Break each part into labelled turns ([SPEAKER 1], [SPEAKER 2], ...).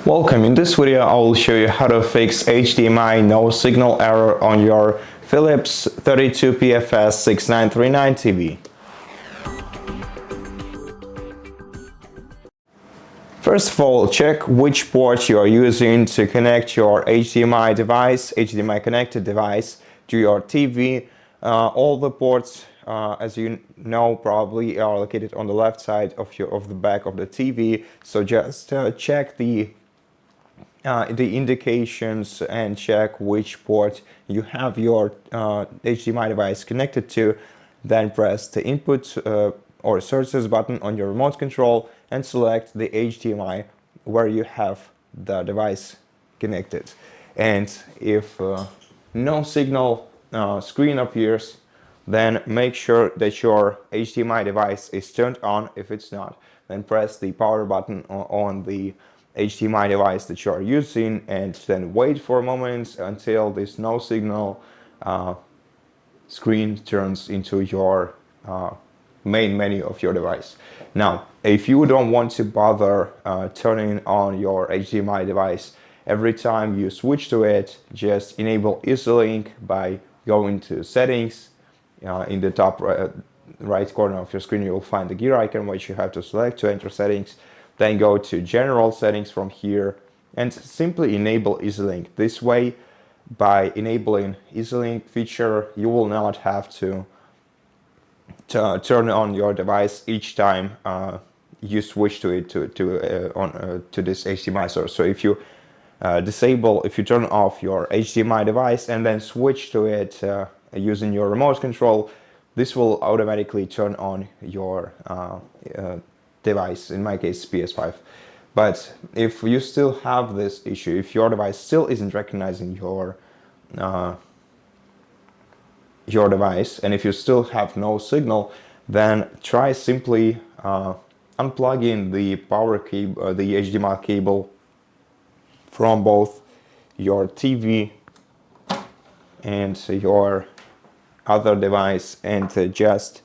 [SPEAKER 1] Welcome. In this video I will show you how to fix HDMI no signal error on your Philips 32PFS6939 TV. First of all, check which port you are using to connect your HDMI device, HDMI connected device to your TV. All the ports, as you know, probably are located on the left side of the back of the TV. So just check the indications and check which port you have your HDMI device connected to. Then press the input or sources button on your remote control and select the HDMI where you have the device connected. And if no signal screen appears, then make sure that your HDMI device is turned on. If it's not, then press the power button on the HDMI device that you are using and then wait for a moment until this no signal screen turns into your main menu of your device. Now, if you don't want to bother turning on your HDMI device every time you switch to it, just enable EasyLink by going to settings. In the top right corner of your screen you will find the gear icon, which you have to select to enter settings. Then go to general settings from here and simply enable EasyLink. This way, by enabling EasyLink feature, you will not have to turn on your device each time you switch to it to this HDMI source. So if you if you turn off your HDMI device and then switch to it using your remote control, this will automatically turn on your device, in my case PS5. But if you still have this issue, if your device still isn't recognizing your device, and if you still have no signal, then try simply unplugging the power cable, the HDMI cable from both your TV and your other device, and just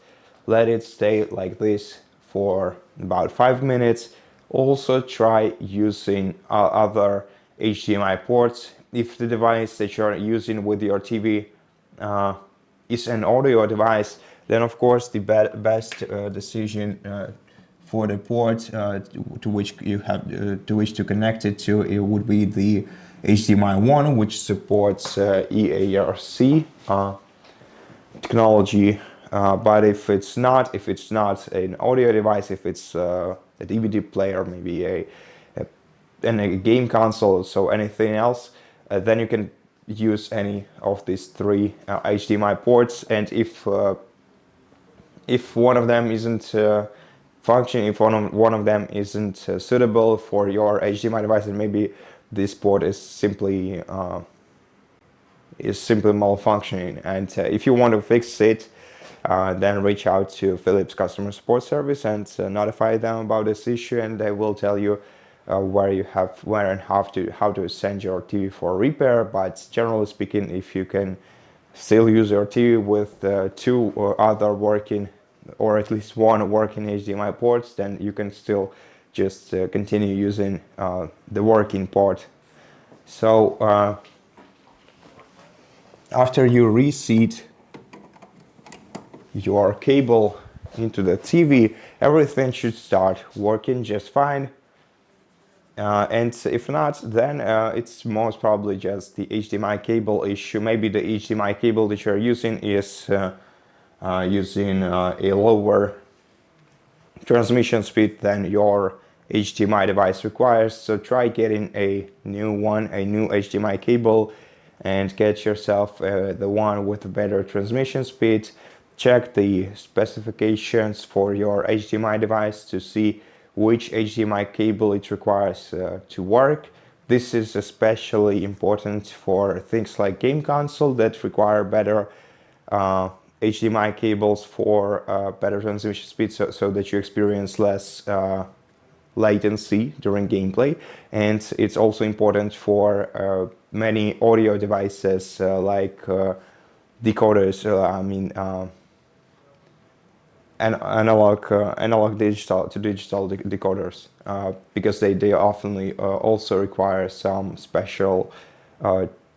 [SPEAKER 1] let it stay like this for about 5 minutes. Also try using other HDMI ports. If the device that you're using with your TV is an audio device, then of course the best decision for the port to which to connect it to, it would be the HDMI 1, which supports eARC technology. But if it's not an audio device, if it's a DVD player, maybe a game console, so anything else, then you can use any of these three HDMI ports. And if one of them isn't functioning, if one of them isn't suitable for your HDMI device, then maybe this port is simply malfunctioning. And if you want to fix it, then reach out to Philips customer support service and notify them about this issue, and they will tell you where and how to send your TV for repair. But generally speaking, if you can still use your TV with two or other working, or at least one working HDMI ports, then you can still just continue using the working port. So after you reseat your cable into the TV, everything should start working just fine. And if not, then it's most probably just the HDMI cable issue. Maybe the HDMI cable that you're using is using a lower transmission speed than your HDMI device requires. So try getting a new HDMI cable and get yourself the one with a better transmission speed. Check the specifications for your HDMI device to see which HDMI cable it requires to work. This is especially important for things like game console that require better HDMI cables for better transmission speed, so that you experience less latency during gameplay. And it's also important for many audio devices like decoders, analog digital to digital decoders, because they often also require some special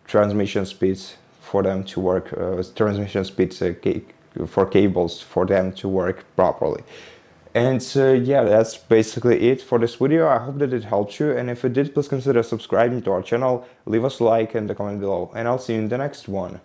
[SPEAKER 1] transmission speeds for them to work, transmission speeds for cables for them to work properly. And yeah, that's basically it for this video. I hope that it helped you, and if it did, please consider subscribing to our channel, leave us a like and a comment below, and I'll see you in the next one.